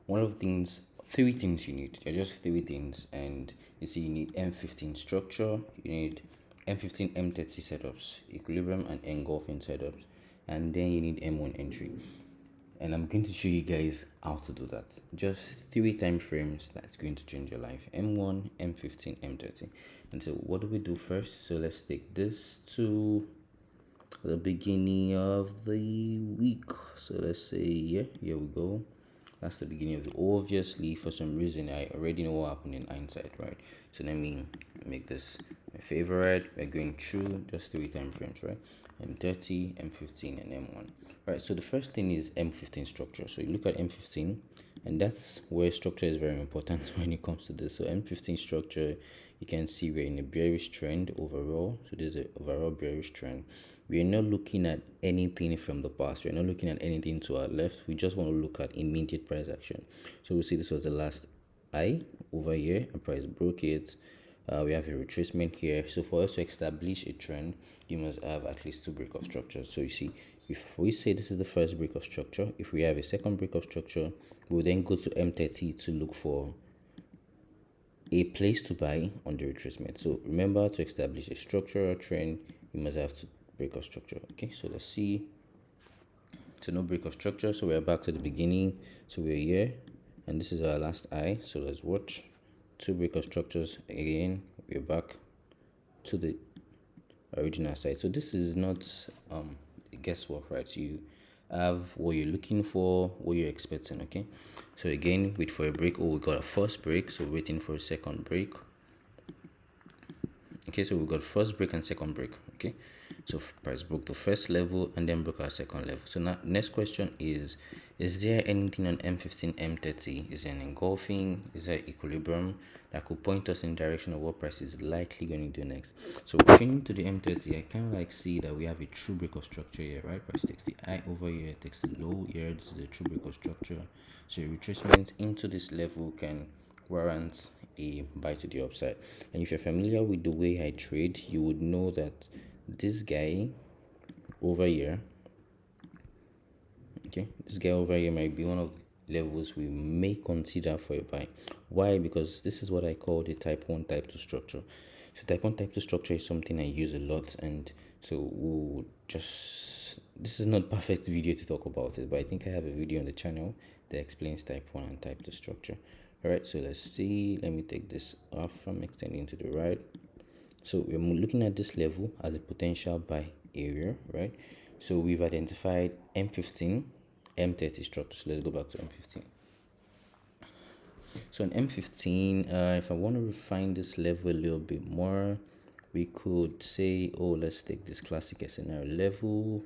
one of the things, three things you need. They're just three things, and you see, you need M15 structure, you need M15 M30 setups, equilibrium and engulfing setups, and then you need M1 entry. And I'm going to show you guys how to do that. Just three time frames that's going to change your life: M1, M15, M30. And so, what do we do first? So, let's take this to the beginning of the week. So let's say, yeah, here we go. That's the beginning of the. Obviously, for some reason, I already know what happened in hindsight, right? So let me make this my favorite. We're going through just three time frames, right? M30, M15, and M1. Right. So the first thing is M15 structure. So you look at M15, and that's where structure is very important when it comes to this. So M15 structure, you can see we're in a bearish trend overall. So this is an overall bearish trend. We're not looking at anything from the past. We're not looking at anything to our left. We just want to look at immediate price action. So we see this was the last high over here, and price broke it. We have a retracement here. So for us to establish a trend, you must have at least two break of structures. So you see, if we say this is the first break of structure, if we have a second break of structure, we'll then go to M30 to look for a place to buy on the retracement. So remember, to establish a structural trend, you must have to break of structure. Okay, so let's see. So no break of structure, so we're back to the beginning. So we're here, and this is our last eye. So let's watch. Two break of structures again. We're back to the original side. So this is not guesswork, right? You have what you're looking for, what you're expecting. Okay, so again, wait for a break. Oh, we got a first break, so waiting for a second break. Okay, so we got first break and second break. Okay, so price broke the first level and then broke our second level. So now next question is there anything on M15 M30? Is there an engulfing? Is there equilibrium that could point us in direction of what price is likely going to do next? So changing to the M30, I kind of like see that we have a true break of structure here, right? Price takes the high over here, takes the low here. This is a true break of structure. So retracement into this level can warrant a buy to the upside. And if you're familiar with the way I trade, you would know that this guy over here, okay, this guy over here might be one of the levels we may consider for a buy. Why? Because this is what I call the type 1 type 2 structure. So type 1 type 2 structure is something I use a lot, and so we'll just, this is not perfect video to talk about it, but I think I have a video on the channel that explains type 1 and type 2 structure. All right, so let's see. Let me take this off from extending to the right. So we're looking at this level as a potential buy area, right? So we've identified M15, M30 structure. So let's go back to M15. So in M15, if I want to refine this level a little bit more, we could say, oh, let's take this classic scenario level,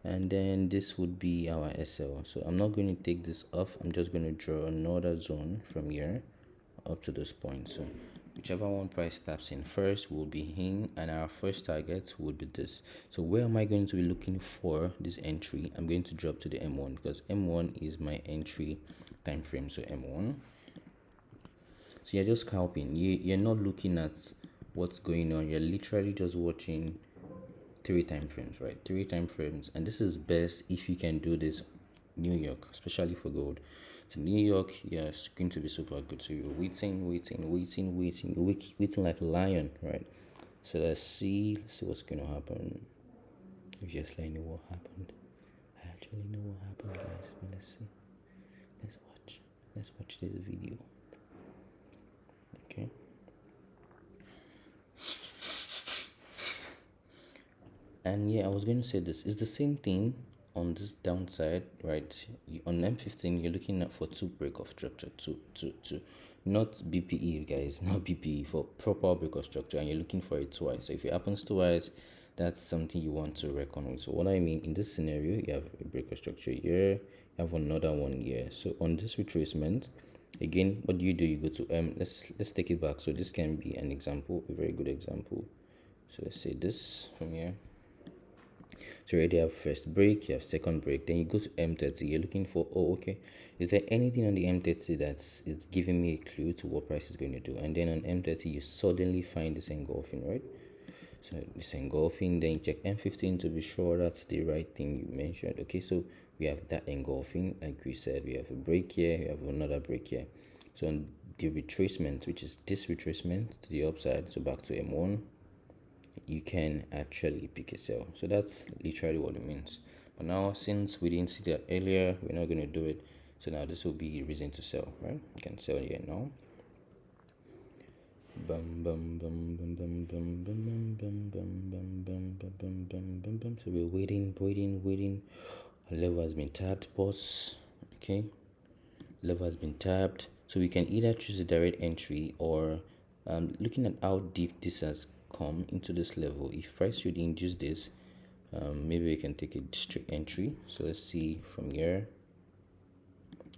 and then this would be our SL. So I'm not going to take this off. I'm just going to draw another zone from here up to this point. So whichever one price taps in first will be in, and our first target would be this. So where am I going to be looking for this entry? I'm going to drop to the M1 because M1 is my entry time frame. So M1. So you're just scalping. You're not looking at what's going on. You're literally just watching three time frames, right? Three time frames, and this is best if you can do this New York, especially for gold. So New York, yeah, it's going to be super good. So you're waiting like a lion, right? So let's see what's going to happen. Obviously, I know what happened. I actually know what happened, guys. But let's see. Let's watch this video. Okay. And yeah, I was going to say this is the same thing on this downside, right? On M15, you're looking at for two break of structure, two, not BPE, guys, not BPE, for proper break of structure, and you're looking for it twice. So if it happens twice, that's something you want to reckon with. So what I mean in this scenario, you have a break of structure here, you have another one here. So on this retracement, again, what do? You go to let's take it back. So this can be an example, a very good example. So let's say this from here. So you already have first break, you have second break, then you go to M30. You're looking for, oh, okay, is there anything on the M30 that's giving me a clue to what price is going to do? And then on M30, you suddenly find this engulfing, right? So this engulfing, then you check M15 to be sure that's the right thing you mentioned. Okay, so we have that engulfing. Like we said, we have a break here, we have another break here. So on the retracement, which is this retracement to the upside, so back to M1, you can actually pick a sell. So that's literally what it means. But now, since we didn't see that earlier, we're not going to do it. So now this will be a reason to sell, right? You can sell here now. Bum bum bum bum bum bum bum bum bum bum bum bum bum bum bum bum. So we're waiting. A level has been tapped, boss. Okay, level has been tapped. So we can either choose a direct entry or looking at how deep this has come into this level. If price should induce this, maybe we can take a straight entry. So let's see from here.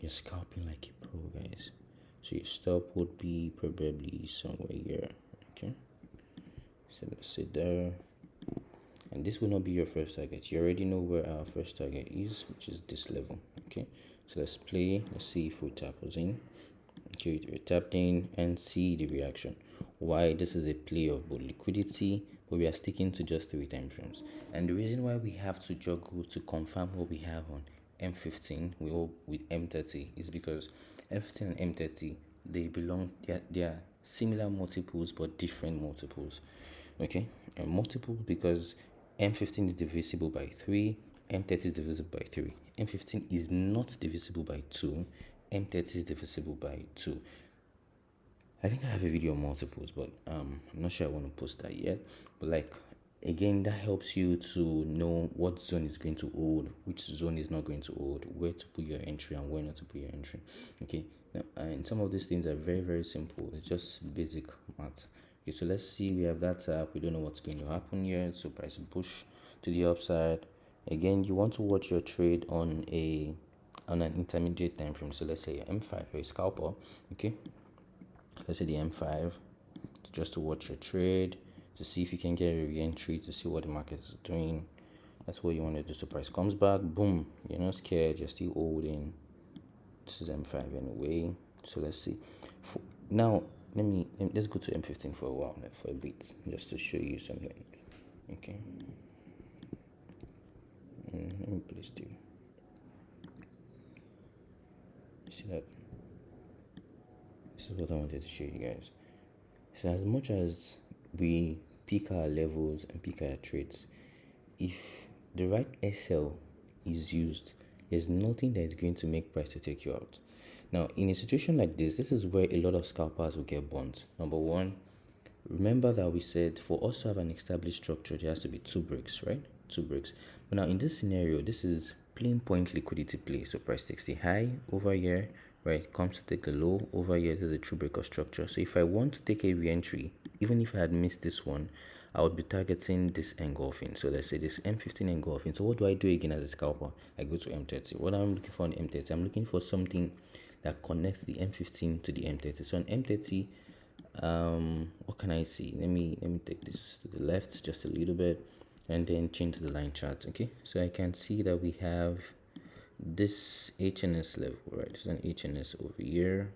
You're scalping like a pro, guys. So your stop would be probably somewhere here. Okay. So let's sit there. And this will not be your first target. You already know where our first target is, which is this level. Okay. So let's play. Let's see if we tap us in. Okay, we tapped in and see the reaction. Why this is a play of both liquidity, but we are sticking to just 3 time frames. And the reason why we have to juggle to confirm what we have on M15 with M30 is because M15 and M30 they are similar multiples but different multiples. Okay, and multiple because M15 is divisible by 3, M30 is divisible by 3. M15 is not divisible by 2, M30 is divisible by 2. I think I have a video on multiples, but I'm not sure I want to post that yet. But like again, that helps you to know what zone is going to hold, which zone is not going to hold, where to put your entry and where not to put your entry. Okay, now, and some of these things are very very simple. It's just basic math. Okay, so let's see. We have that tap. We don't know what's going to happen here. So price push to the upside. Again, you want to watch your trade on an intermediate time frame. So let's say M5 or a scalper. Okay, let's say the M5, just to watch your trade, to see if you can get a re-entry, to see what the market is doing. That's what you want to do. So price comes back, boom, you're not scared, you're still holding. This is M5 anyway. So let's see. Now let's go to M15 for a while, like for a bit, just to show you something. Okay. Let me place two. See that? This is what I wanted to show you guys. So as much as we pick our levels and pick our trades, if the right SL is used, there's nothing that is going to make price to take you out. Now, in a situation like this is where a lot of scalpers will get burnt. Number one, remember that we said for us to have an established structure, there has to be 2 breaks, right? 2 breaks. But now in this scenario, this is plain point liquidity play. So price takes the high over here, right? Comes to take the low over here. This is a true break of structure. So if I want to take a re-entry, even if I had missed this one, I would be targeting this engulfing. So let's say this M15 engulfing. So what do I do again as a scalper? I go to M30. What I'm looking for on M30, I'm looking for something that connects the M15 to the M30. So on M30, what can I see? Let me take this to the left just a little bit and then change to the line charts. Okay, so I can see that we have this HNS level, right? There's an HNS over here.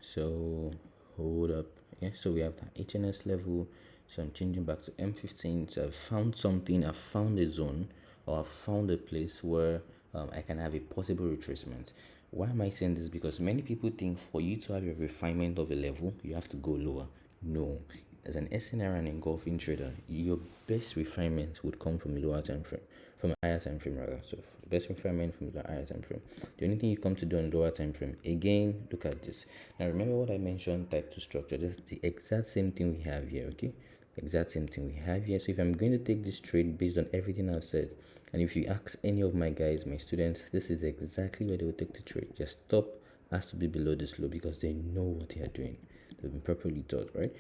So hold up. Yeah, so we have the HNS level. So I'm changing back to M15. So I've found something, I've found a zone, or I've found a place where I can have a possible retracement. Why am I saying this? Because many people think for you to have a refinement of a level, you have to go lower. No. As an SNR and engulfing trader, your best refinement would come from a lower time frame, from a higher time frame rather. So the best refinement from the higher time frame. The only thing you come to do on the lower time frame, again, look at this. Now remember what I mentioned, type 2 structure. That's the exact same thing we have here, okay? Exact same thing we have here. So if I'm going to take this trade based on everything I've said, and if you ask any of my guys, my students, this is exactly where they will take the trade. Just stop has to be below this low because they know what they are doing. They've been properly taught, right?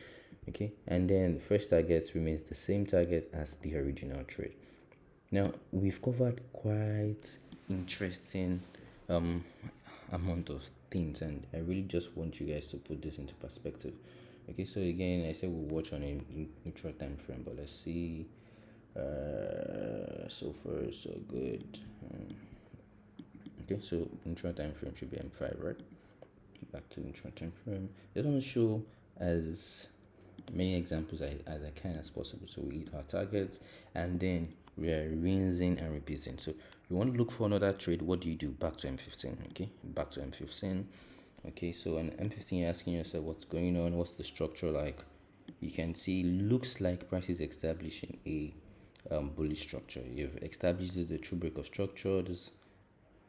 Okay, and then the first target remains the same target as the original trade. Now we've covered quite interesting amount of things, and I really just want you guys to put this into perspective. Okay, so again, I said we'll watch on a neutral time frame, but let's see. So far so good. Okay, so neutral time frame should be M5, right? Back to neutral time frame. I just want to show as many examples as I can as possible. So we hit our targets, and then We are rinsing and repeating. So you want to look for another trade. What do you do? Back to M15. Okay, back to M15. Okay, so on M15, you're asking yourself what's going on, what's the structure like. You can see looks like price is establishing a bullish structure. You've established the true break of structure. This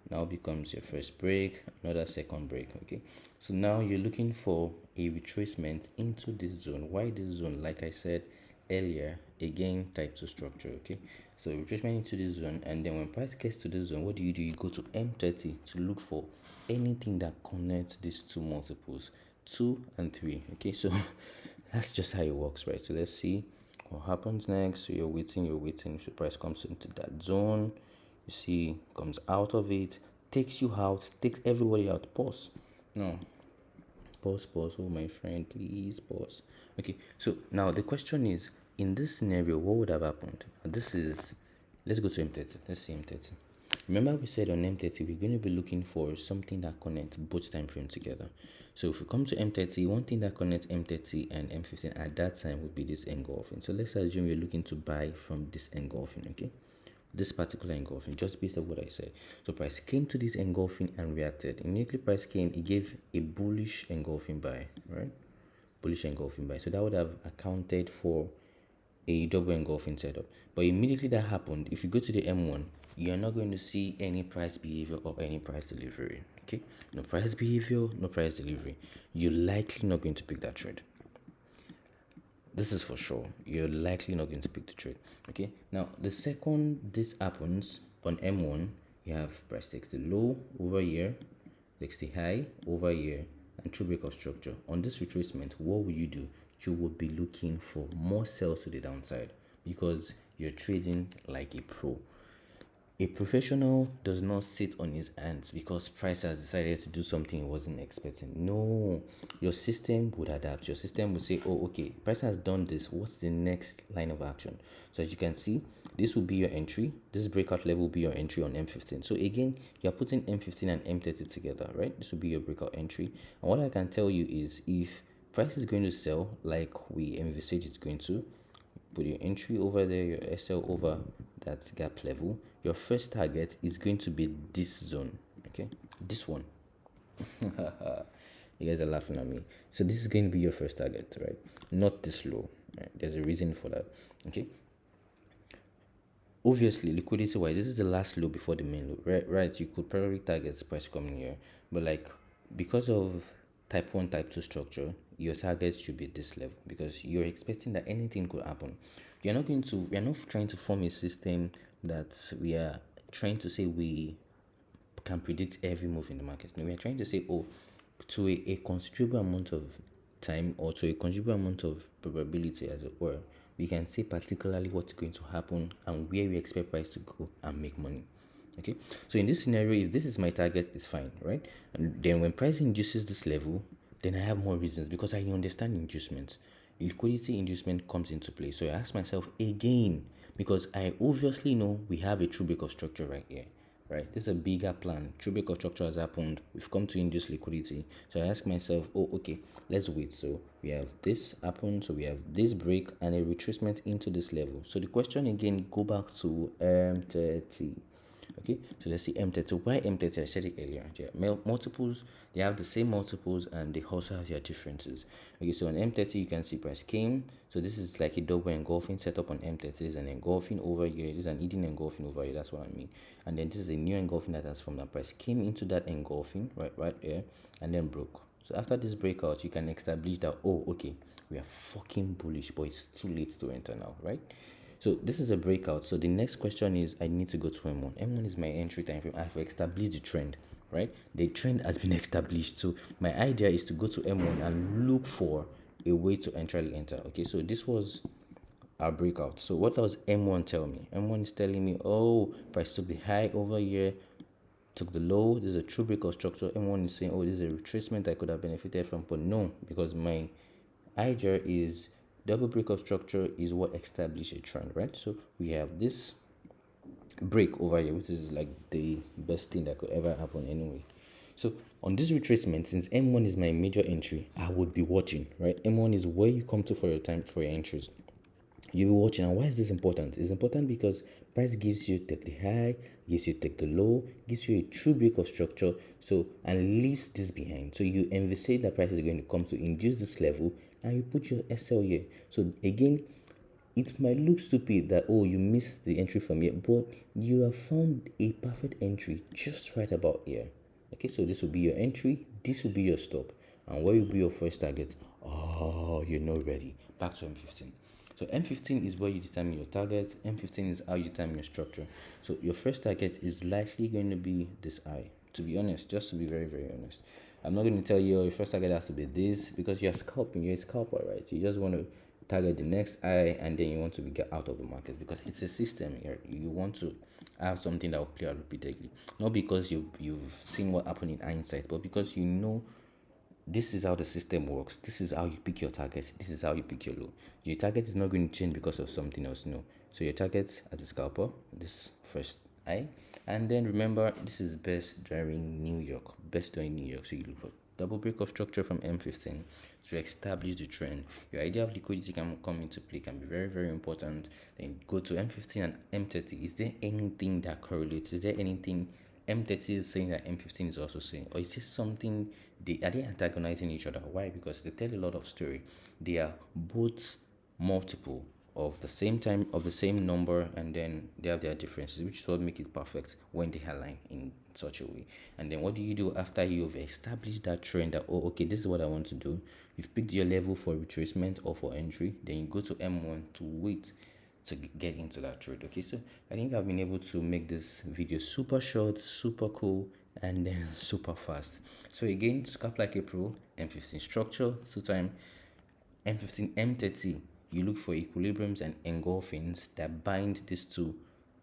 now becomes your first break, another second break. Okay, so now you're looking for a retracement into this zone. Why this zone? Like I said earlier, again, type 2 structure. Okay, so retracement into this zone, and then when price gets to this zone, what do? You go to M30 to look for anything that connects these two multiples, 2 and 3. Okay, so that's just how it works, right? So let's see what happens next. So you're waiting. So price comes into that zone, you see, comes out of it, takes you out, takes everybody out. Pause. No, pause. Oh, my friend, please pause. Okay, so now the question is, in this scenario, what would have happened? This is, let's go to M30. Let's see M30. Remember we said on M30 we're going to be looking for something that connects both time frames together. So if we come to M30, one thing that connects M30 and M15 at that time would be this engulfing. So let's assume we're looking to buy from this engulfing, okay? This particular engulfing, just based on what I said. So price came to this engulfing and reacted. Immediately price came, it gave a bullish engulfing buy, right? Bullish engulfing buy. So that would have accounted for a double engulfing setup. But immediately that happened, if you go to the M1, you're not going to see any price behavior or any price delivery. Okay, no price behavior, no price delivery. You're likely not going to pick that trade. This is for sure. You're likely not going to pick the trade. Okay, now the second this happens on M1, you have price takes the low over here, takes the high over here, and true break of structure. On this retracement, what will you do? You would be looking for more sells to the downside because you're trading like a pro. A professional does not sit on his hands because price has decided to do something he wasn't expecting. No, your system would adapt. Your system would say, oh, okay, price has done this. What's the next line of action? So as you can see, this will be your entry. This breakout level will be your entry on M15. So again, you're putting M15 and M30 together, right? This will be your breakout entry. And what I can tell you is if price is going to sell like we envisage it's going to, put your entry over there, your SL over that gap level. Your first target is going to be this zone, okay? This one. You guys are laughing at me. So this is going to be your first target, right? Not this low, right? There's a reason for that, okay? Obviously, liquidity wise, this is the last low before the main low, right? You could probably target price coming here, but like because of type 1 type 2 structure, your target should be this level because you're expecting that anything could happen. We're not trying to form a system that we are trying to say we can predict every move in the market. No, we are trying to say, oh, to a considerable amount of time or to a considerable amount of probability, as it were, we can say particularly what's going to happen and where we expect price to go and make money. Okay, so in this scenario, if this is my target, it's fine, right? And then when price induces this level, then I have more reasons because I understand inducements. Liquidity inducement comes into play. So I ask myself again, because I obviously know we have a true break of structure right here, right? This is a bigger plan. True break of structure has happened. We've come to induce liquidity. So I ask myself, oh, okay, let's wait. So we have this happen. So we have this break and a retracement into this level. So the question again, go back to M30. Okay, so let's see M30. Why M30? I said it earlier. Yeah, multiples, they have the same multiples and they also have their differences. Okay, so on M30 you can see price came. So this is like a double engulfing setup on M30. There's an engulfing over here. There's an hidden engulfing over here. That's what I mean. And then this is a new engulfing that has from that price came into that engulfing right there and then broke. So after this breakout, you can establish that, oh, okay, we are fucking bullish, but it's too late to enter now, right? So this is a breakout. So the next question is I need to go to M1. M1 is my entry time frame. I've established the trend, right? The trend has been established. So my idea is to go to M1 and look for a way to entirely enter. Okay, so this was our breakout. So what does M1 tell me? M1 is telling me, oh, price took the high over here, took the low. This is a true breakout structure. M1 is saying, oh, this is a retracement I could have benefited from, but no, because my idea is double breakout structure is what establishes a trend, right? So we have this break over here, which is like the best thing that could ever happen anyway. So on this retracement, since M1 is my major entry, I would be watching, right? M1 is where you come to for your time for your entries. You'll be watching. And why is this important? It's important because price gives you take the high, gives you take the low, gives you a true break of structure, so and leaves this behind. So you envisage that price is going to come to induce this level, and you put your SL here. So again, it might look stupid that, oh, you missed the entry from here, but you have found a perfect entry just right about here. Okay, so this will be your entry, this will be your stop, and what will be your first target? Oh, you're not ready. Back to M15. So M15 is where you determine your target. M15 is how you determine your structure. So your first target is likely going to be this eye. To be honest, just to be very, very honest, I'm not going to tell you, oh, your first target has to be this, because you're scalping. You're a scalper, right? You just want to target the next eye, and then you want to get out of the market because it's a system here. You want to have something that will play out repeatedly, not because you've seen what happened in hindsight, but because you know this is how the system works. This is how you pick your target. This is how you pick your low. Your target is not going to change because of something else. No. So your target as a scalper, this first eye, and then remember this is best during New York. Best during New York. So you look for double break of structure from M15 to establish the trend. Your idea of liquidity can come into play, can be very, very important. Then go to M15 and M30. Is there anything that correlates? Is there anything M30 is saying that M15 is also saying? Or is this something, are they antagonizing each other? Why? Because they tell a lot of story. They are both multiple of the same time, of the same number, and then they have their differences, which is what make it perfect when they align in such a way. And then what do you do after you've established that trend that, oh, okay, this is what I want to do? You've picked your level for retracement or for entry, then you go to M1 to wait to get into that trade. Okay, so I think I've been able to make this video super short, super cool, and then super fast. So again, to scalp like a pro, M15 structure, two time M15 M30, you look for equilibriums and engulfings that bind these two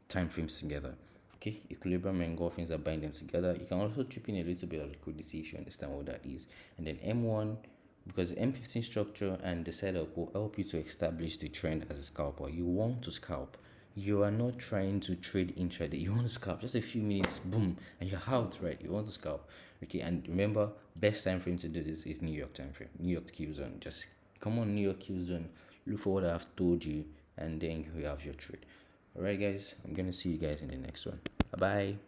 time frames together. Okay, equilibrium and engulfings that bind them together. You can also chip in a little bit of liquidity if you understand what that is. And then M1, because M15 structure and the setup will help you to establish the trend as a scalper. You want to scalp. You are not trying to trade intraday. You want to scalp just a few minutes, boom, and you're out, right? You want to scalp. Okay, and remember, best time frame to do this is New York time frame, New York Killzone. Just come on, New York Killzone, look for what I've told you, and then you have your trade. Alright, guys, I'm gonna see you guys in the next one. Bye bye.